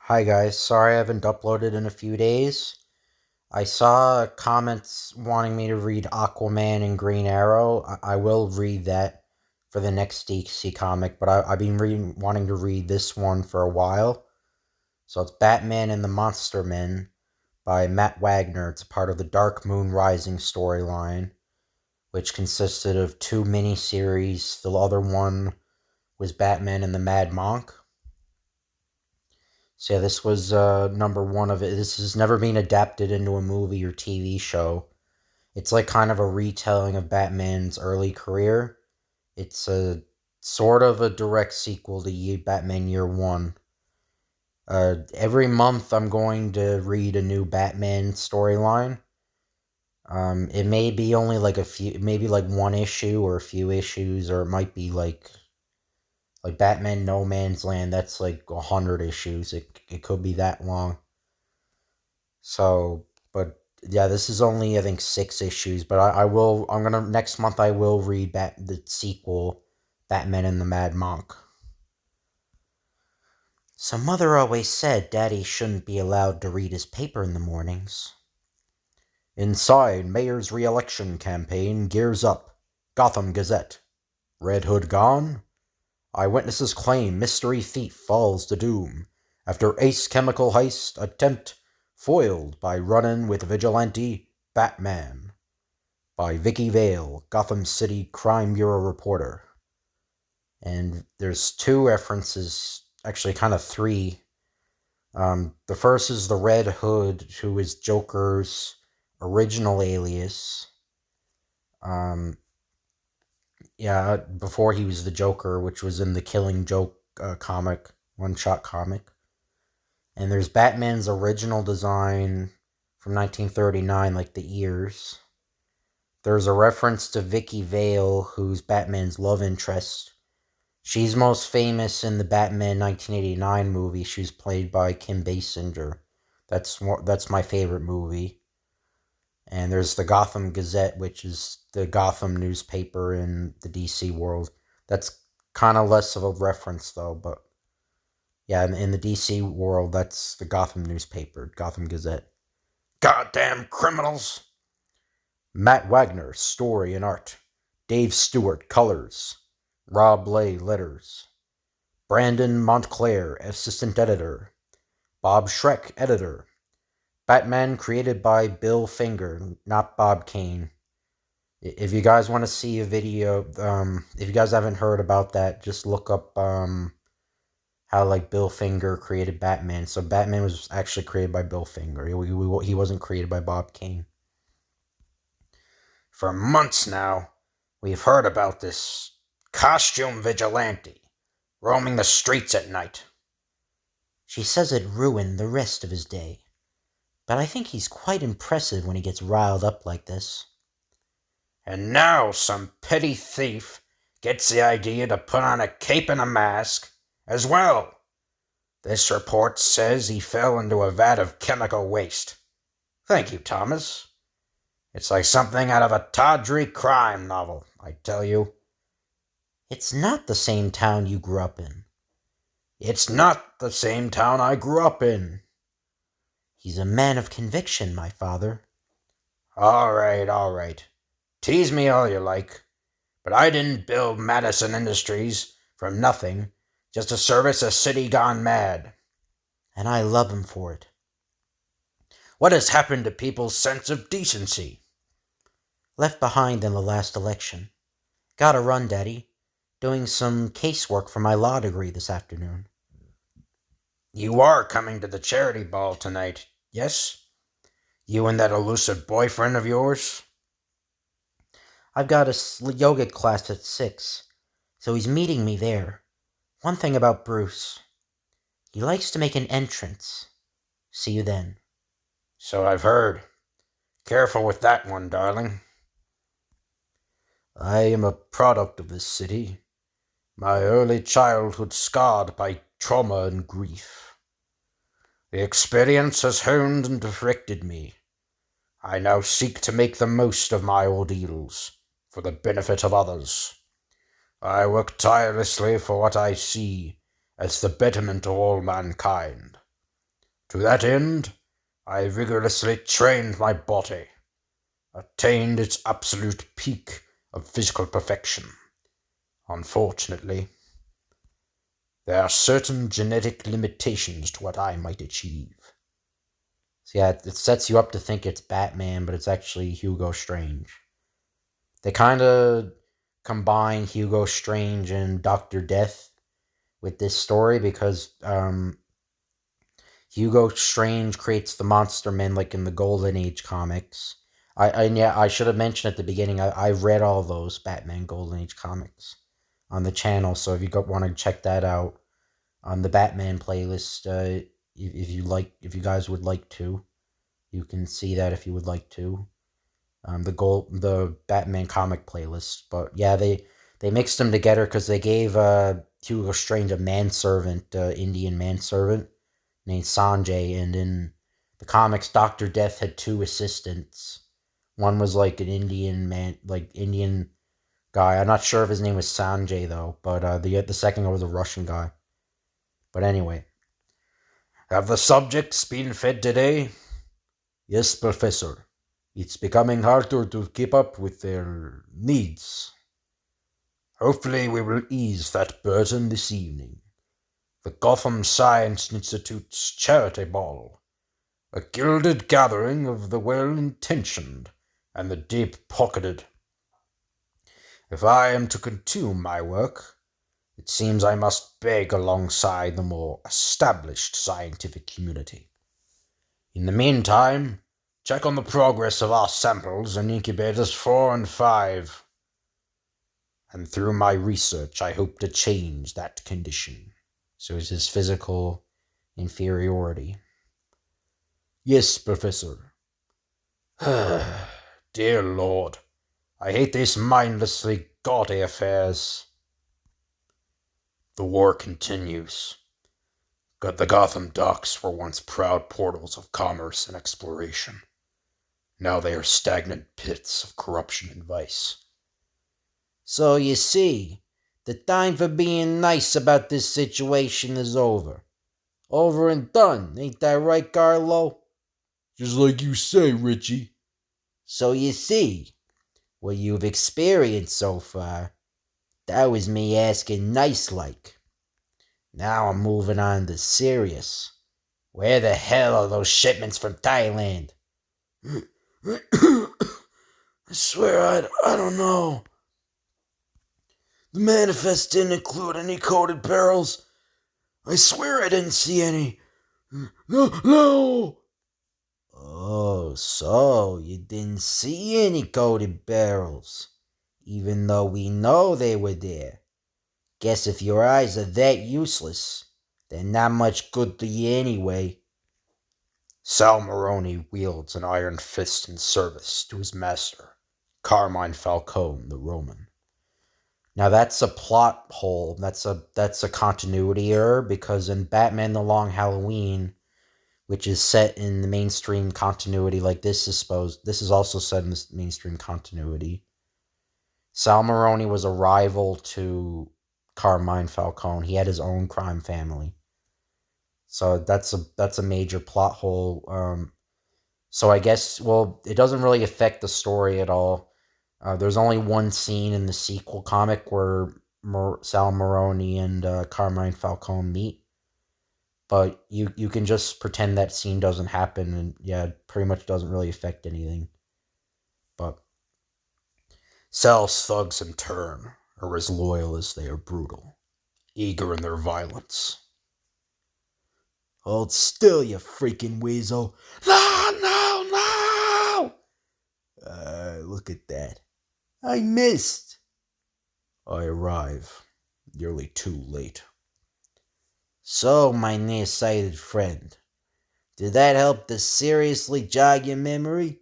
Hi guys, sorry I haven't uploaded in a few days. I saw comments wanting me to read Aquaman and Green Arrow. I will read that for the next DC comic, but I've been wanting to read this one for a while. So it's Batman and the Monster Men by Matt Wagner. It's a part of the Dark Moon Rising storyline, which consisted of two miniseries. The other one was Batman and the Mad Monk. So yeah, this was number one of it. This has never been adapted into a movie or TV show. It's like kind of a retelling of Batman's early career. It's a sort of a direct sequel to Batman Year One. Every month I'm going to read a new Batman storyline. It may be only like a few, maybe like one issue or a few issues, or it might be like Batman No Man's Land. That's like 100 issues. It could be that long. So, but yeah, this is only I think 6 issues. But I'm gonna next month I will read the sequel, Batman and the Mad Monk. So Mother always said Daddy shouldn't be allowed to read his paper in the mornings. Inside, Mayor's re-election campaign gears up. Gotham Gazette. Red Hood gone? Eyewitnesses claim mystery thief falls to doom after ace chemical heist attempt foiled by run-in with vigilante Batman. By Vicky Vale, Gotham City Crime Bureau reporter. And there's two references, actually kind of three. The first is the Red Hood, who is Joker's original alias. Yeah, before he was the Joker, which was in the Killing Joke comic, one-shot comic. And there's Batman's original design from 1939, like the ears. There's a reference to Vicky Vale, who's Batman's love interest. She's most famous in the Batman 1989 movie. She was played by Kim Basinger. That's my favorite movie. And there's the Gotham Gazette, which is the Gotham newspaper in the DC world. That's kind of less of a reference, though. But yeah, in the DC world, that's the Gotham newspaper, Gotham Gazette. Goddamn criminals! Matt Wagner, story and art. Dave Stewart, colors. Rob Lay, letters. Brandon Montclair, assistant editor. Bob Schreck, editor. Batman created by Bill Finger, not Bob Kane. If you guys want to see a video, if you guys haven't heard about that, just look up how like Bill Finger created Batman. So Batman was actually created by Bill Finger. He wasn't created by Bob Kane. For months now, we've heard about this costume vigilante roaming the streets at night. She says it ruined the rest of his day. But I think he's quite impressive when he gets riled up like this. And now some petty thief gets the idea to put on a cape and a mask as well. This report says he fell into a vat of chemical waste. Thank you, Thomas. It's like something out of a tawdry crime novel, I tell you. It's not the same town you grew up in. It's not the same town I grew up in. He's a man of conviction, my father. All right. Tease me all you like. But I didn't build Madison Industries from nothing just to service a city gone mad. And I love him for it. What has happened to people's sense of decency? Left behind in the last election. Gotta run, Daddy. Doing some casework for my law degree this afternoon. You are coming to the charity ball tonight, yes? You and that elusive boyfriend of yours? I've got a yoga class at 6, so he's meeting me there. One thing about Bruce. He likes to make an entrance. See you then. So I've heard. Careful with that one, darling. I am a product of this city. My early childhood scarred by trauma and grief. The experience has honed and directed me. I now seek to make the most of my ordeals, for the benefit of others. I work tirelessly for what I see as the betterment of all mankind. To that end, I rigorously trained my body, attained its absolute peak of physical perfection. Unfortunately, there are certain genetic limitations to what I might achieve. So yeah, it sets you up to think it's Batman, but it's actually Hugo Strange. They kind of combine Hugo Strange and Dr. Death with this story because Hugo Strange creates the Monster Men like in the Golden Age comics. I should have mentioned at the beginning, I read all those Batman Golden Age comics on the channel, so if you want to check that out on the Batman playlist, if you guys would like to, you can see that if you would like to. The Batman comic playlist, but yeah, they mixed them together because they gave Hugo Strange a manservant, Indian manservant named Sanjay, and in the comics, Dr. Death had two assistants. One was like an Indian guy. I'm not sure if his name was Sanjay though, but the second one was a Russian guy. But anyway, have the subjects been fed today? Yes, Professor. It's becoming harder to keep up with their needs. Hopefully we will ease that burden this evening. The Gotham Science Institute's charity ball. A gilded gathering of the well-intentioned and the deep-pocketed. If I am to continue my work, it seems I must beg alongside the more established scientific community. In the meantime, check on the progress of our samples in incubators 4 and 5. And through my research, I hope to change that condition. So it's his physical inferiority. Yes, Professor. Dear Lord, I hate these mindlessly gaudy affairs. The war continues. The Gotham docks were once proud portals of commerce and exploration. Now they are stagnant pits of corruption and vice. So you see, the time for being nice about this situation is over. Over and done, ain't that right, Carlo? Just like you say, Richie. So you see, what you've experienced so far, that was me asking nice-like. Now I'm moving on to serious. Where the hell are those shipments from Thailand? I swear I don't know. The manifest didn't include any coated barrels. I swear I didn't see any. No! Oh, so you didn't see any coated barrels, even though we know they were there. Guess if your eyes are that useless, they're not much good to you anyway. Sal Maroni wields an iron fist in service to his master, Carmine Falcone the Roman. Now that's a plot hole. That's a continuity error because in Batman the Long Halloween, which is set in the mainstream continuity, like this is also set in the mainstream continuity. Sal Maroni was a rival to Carmine Falcone. He had his own crime family. So that's a major plot hole. So I guess, well, it doesn't really affect the story at all. There's only one scene in the sequel comic where Sal Maroni and Carmine Falcone meet. But you can just pretend that scene doesn't happen, and yeah, it pretty much doesn't really affect anything. But Sal's thugs in turn are as loyal as they are brutal, eager in their violence. Hold still, you freaking weasel. No! Look at that. I missed. I arrive nearly too late. So, my nearsighted friend, did that help to seriously jog your memory?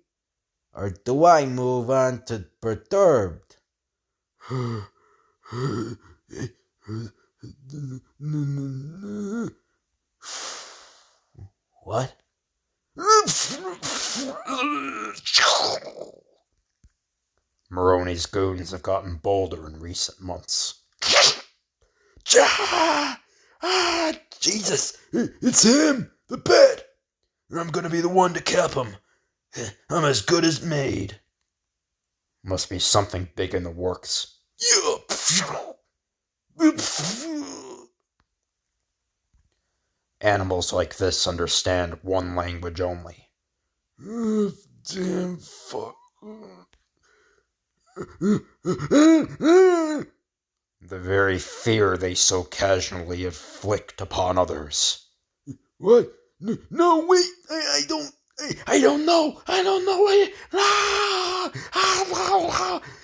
Or do I move on to perturbed? What? Maroni's goons have gotten bolder in recent months. Jesus! It's him! The Bat! I'm gonna be the one to cap him. I'm as good as made. Must be something big in the works. Yeah. Animals like this understand one language only. Damn fuck. The very fear they so casually inflict upon others. What? No, wait. I don't know. I don't know.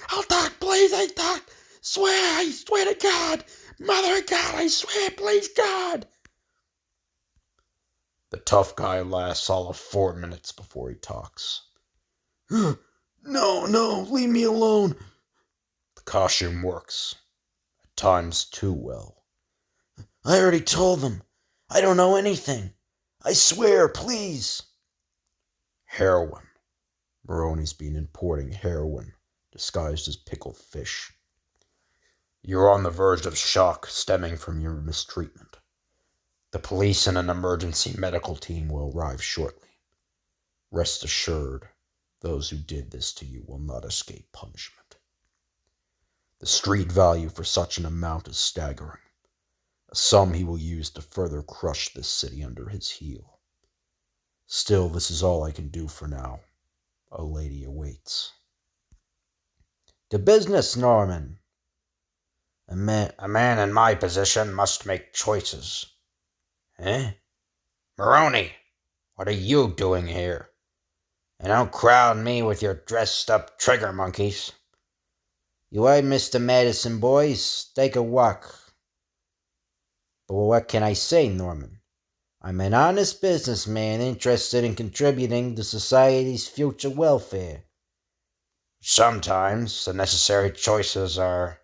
I'll talk, please. I talk. I swear to God. Mother of God, I swear, please, God. The tough guy lasts all of 4 minutes before he talks. No, leave me alone. The costume works, at times too well. I already told them. I don't know anything. I swear, please. Heroin. Maroney's been importing heroin, disguised as pickled fish. You're on the verge of shock stemming from your mistreatment. The police and an emergency medical team will arrive shortly. Rest assured, those who did this to you will not escape punishment. The street value for such an amount is staggering, a sum he will use to further crush this city under his heel. Still, this is all I can do for now. A lady awaits. To business, Norman. A man in my position must make choices. Eh? Maroney, what are you doing here? And don't crowd me with your dressed-up trigger monkeys. You ain't Mr. Madison, boys. Take a walk. But what can I say, Norman? I'm an honest businessman interested in contributing to society's future welfare. Sometimes the necessary choices are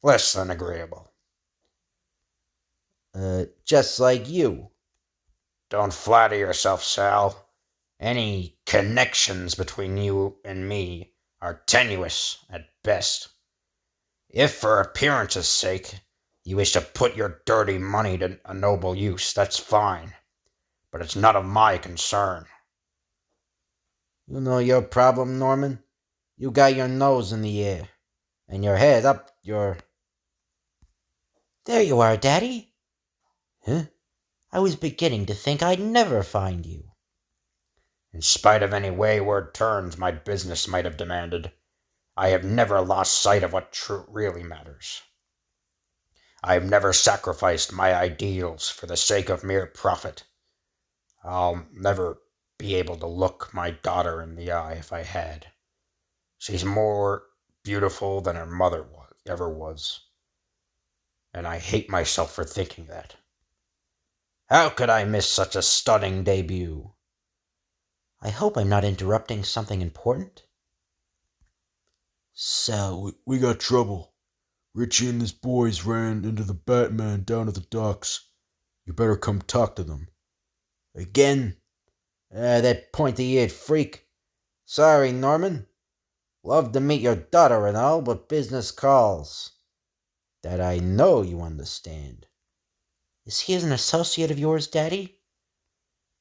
less than agreeable. Just like you. Don't flatter yourself, Sal. Any connections between you and me are tenuous at best. If for appearance's sake you wish to put your dirty money to a noble use, that's fine. But it's none of my concern. You know your problem, Norman? You got your nose in the air, and your head up your... There you are, Daddy. Huh? I was beginning to think I'd never find you. In spite of any wayward turns my business might have demanded, I have never lost sight of what really matters. I have never sacrificed my ideals for the sake of mere profit. I'll never be able to look my daughter in the eye if I had. She's more beautiful than her mother ever was. And I hate myself for thinking that. How could I miss such a stunning debut? I hope I'm not interrupting something important. Sal, we got trouble. Richie and his boys ran into the Batman down at the docks. You better come talk to them. Again? That pointy-eared freak. Sorry, Norman. Love to meet your daughter and all, but business calls. That I know you understand. Is he an associate of yours, Daddy?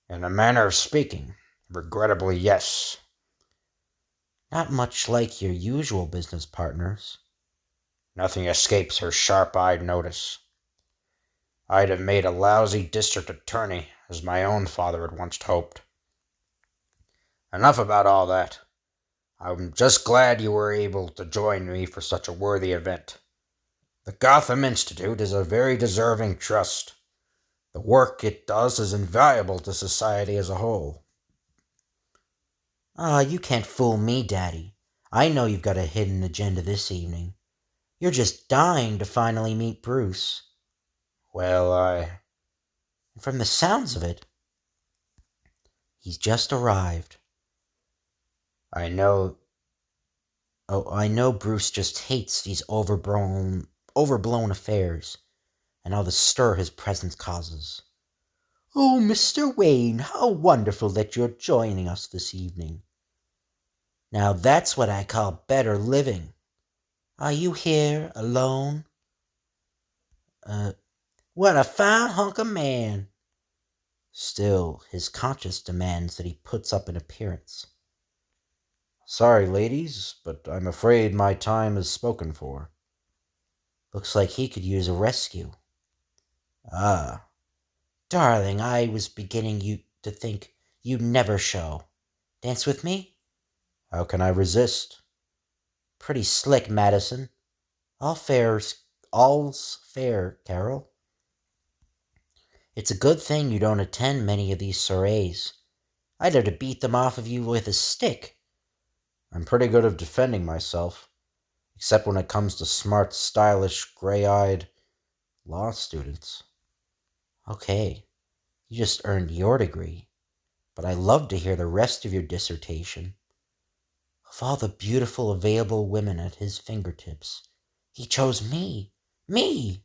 In a manner of speaking, regrettably, yes. Not much like your usual business partners. Nothing escapes her sharp-eyed notice. I'd have made a lousy district attorney, as my own father had once hoped. Enough about all that. I'm just glad you were able to join me for such a worthy event. The Gotham Institute is a very deserving trust. The work it does is invaluable to society as a whole. You can't fool me, Daddy. I know you've got a hidden agenda this evening. You're just dying to finally meet Bruce. Well, from the sounds of it, he's just arrived. I know Bruce just hates these overblown affairs, and all the stir his presence causes. Oh, Mr. Wayne, how wonderful that you're joining us this evening. Now that's what I call better living. Are you here alone? What a fine hunk of man. Still, his conscience demands that he puts up an appearance. Sorry, ladies, but I'm afraid my time is spoken for. Looks like he could use a rescue. Ah, darling, I was beginning to think you'd never show. Dance with me? How can I resist? Pretty slick, Madison. All's fair, Carol. It's a good thing you don't attend many of these soirees. I'd have to beat them off of you with a stick. I'm pretty good at defending myself, except when it comes to smart, stylish, gray-eyed law students. Okay, you just earned your degree, but I'd love to hear the rest of your dissertation. Of all the beautiful available women at his fingertips, he chose me. Me!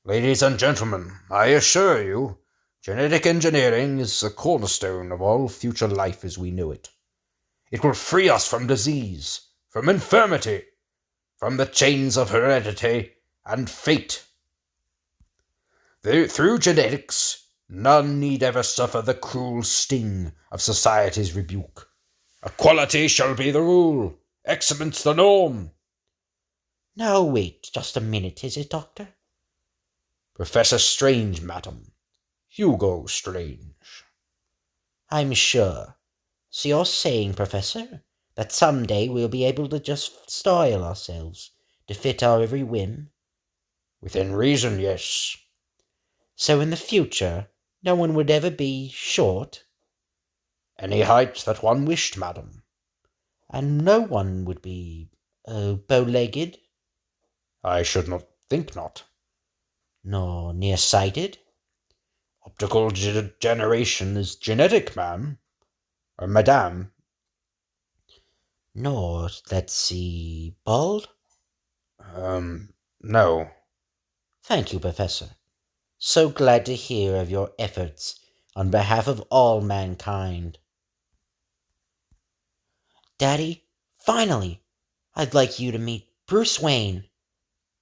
Ladies and gentlemen, I assure you, genetic engineering is the cornerstone of all future life as we know it. It will free us from disease, from infirmity, from the chains of heredity and fate. Through genetics, none need ever suffer the cruel sting of society's rebuke. Equality shall be the rule, excellence the norm. Now wait just a minute, is it, Doctor? Professor Strange, madam. Hugo Strange. I'm sure. So you're saying, Professor, that someday we'll be able to just style ourselves to fit our every whim? Within reason, yes. So in the future, no one would ever be short? Any height that one wished, madam. And no one would be, bow-legged? I should not think not. Nor nearsighted? Optical degeneration is genetic, ma'am. Or madame. Nor, let's see, bald? No. Thank you, Professor. So glad to hear of your efforts on behalf of all mankind. Daddy, finally, I'd like you to meet Bruce Wayne.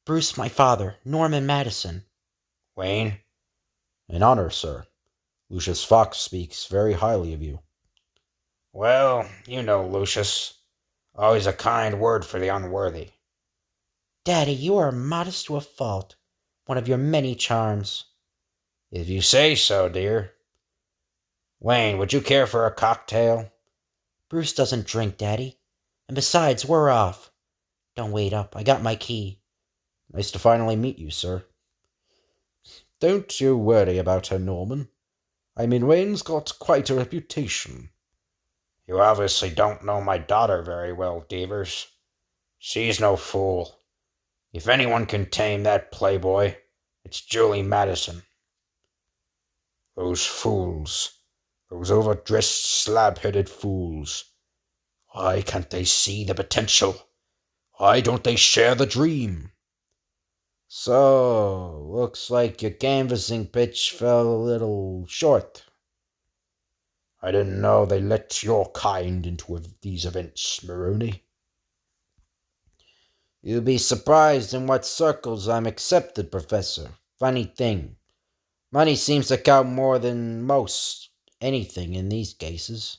Bruce, my father, Norman Madison. Wayne? An honor, sir. Lucius Fox speaks very highly of you. Well, you know Lucius. Always a kind word for the unworthy. Daddy, you are modest to a fault, one of your many charms. If you say so, dear. Wayne, would you care for a cocktail? Bruce doesn't drink, Daddy. And besides, we're off. Don't wait up. I got my key. Nice to finally meet you, sir. Don't you worry about her, Norman. I mean, Wayne's got quite a reputation. You obviously don't know my daughter very well, Devers. She's no fool. If anyone can tame that playboy, it's Julie Madison. Those fools. Those overdressed, slab-headed fools. Why can't they see the potential? Why don't they share the dream? So, looks like your canvassing pitch fell a little short. I didn't know they let your kind into these events, Maroney. You'll be surprised in what circles I'm accepted, Professor. Funny thing. Money seems to count more than most anything in these cases.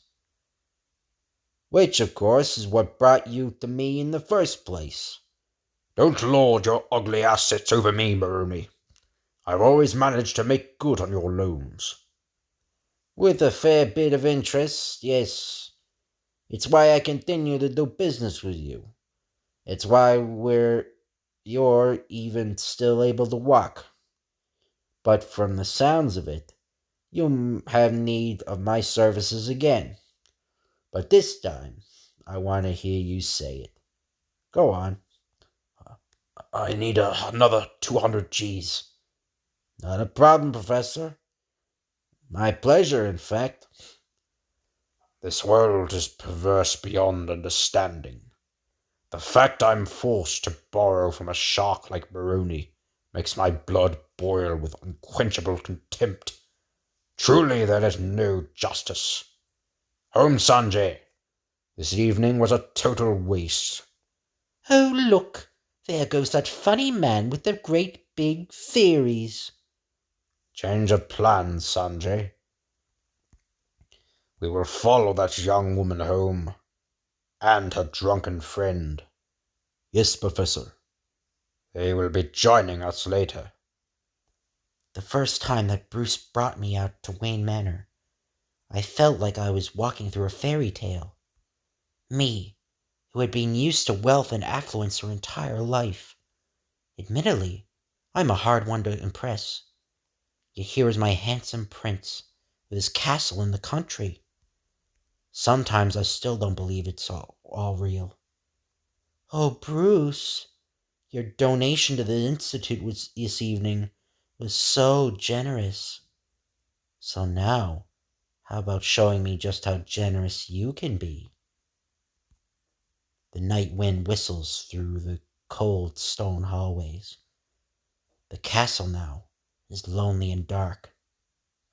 Which, of course, is what brought you to me in the first place. Don't lord your ugly assets over me, Maroney. I've always managed to make good on your loans. With a fair bit of interest, yes. It's why I continue to do business with you. It's why you're even still able to walk. But from the sounds of it, you have need of my services again. But this time, I want to hear you say it. Go on. I need another 200 G's. Not a problem, Professor. My pleasure, in fact. This world is perverse beyond understanding. The fact I'm forced to borrow from a shark like Maroney makes my blood boil with unquenchable contempt. Truly there is no justice. Home, Sanjay. This evening was a total waste. Oh, look, there goes that funny man with the great big theories. Change of plans, Sanjay. We will follow that young woman home, and her drunken friend. Yes, Professor. They will be joining us later. The first time that Bruce brought me out to Wayne Manor, I felt like I was walking through a fairy tale. Me, who had been used to wealth and affluence her entire life. Admittedly, I'm a hard one to impress. Yet here is my handsome prince, with his castle in the country. Sometimes I still don't believe it's all real. Oh, Bruce, your donation to the Institute this evening was so generous. So now, how about showing me just how generous you can be? The night wind whistles through the cold stone hallways. The castle now is lonely and dark.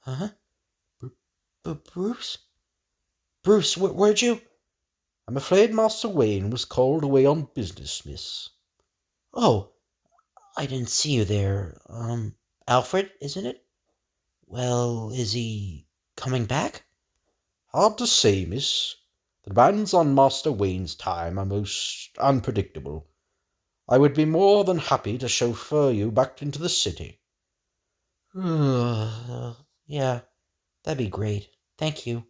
Huh? Bruce? Bruce, where'd you... I'm afraid Master Wayne was called away on business, miss. Oh, I didn't see you there. Alfred, isn't it? Well, is he coming back? Hard to say, miss. The demands on Master Wayne's time are most unpredictable. I would be more than happy to chauffeur you back into the city. Yeah, that'd be great. Thank you.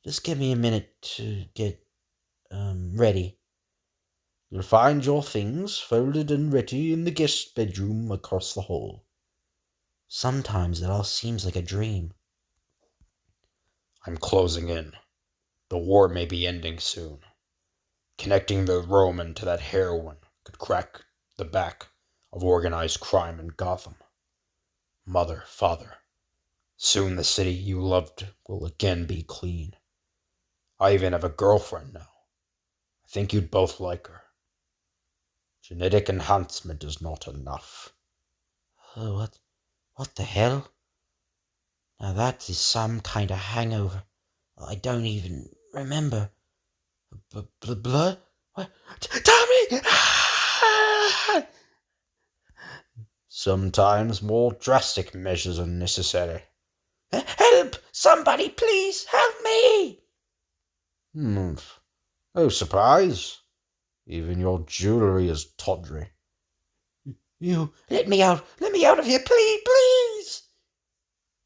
Just give me a minute to get, ready. You'll find your things folded and ready in the guest bedroom across the hall. Sometimes it all seems like a dream. I'm closing in. The war may be ending soon. Connecting the Roman to that heroine could crack the back of organized crime in Gotham. Mother, father, soon the city you loved will again be clean. I even have a girlfriend now. I think you'd both like her. Genetic enhancement is not enough. Oh, what the hell? Now that is some kind of hangover. I don't even remember. Blood? What? Tommy! Sometimes more drastic measures are necessary. Help! Somebody, please help me! No surprise. Even your jewelry is tawdry. You let me out! Let me out of here, please, please!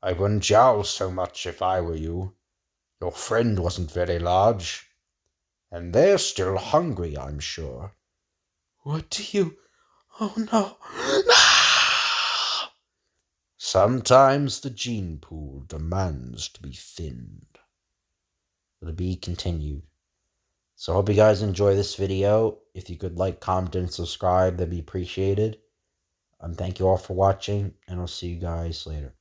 I wouldn't jowl so much if I were you. Your friend wasn't very large. And they're still hungry, I'm sure. What do you... Oh, no. No! Sometimes the gene pool demands to be thinned. To be continued. So I hope you guys enjoy this video. If you could like, comment, and subscribe, that'd be appreciated. Thank you all for watching, and I'll see you guys later.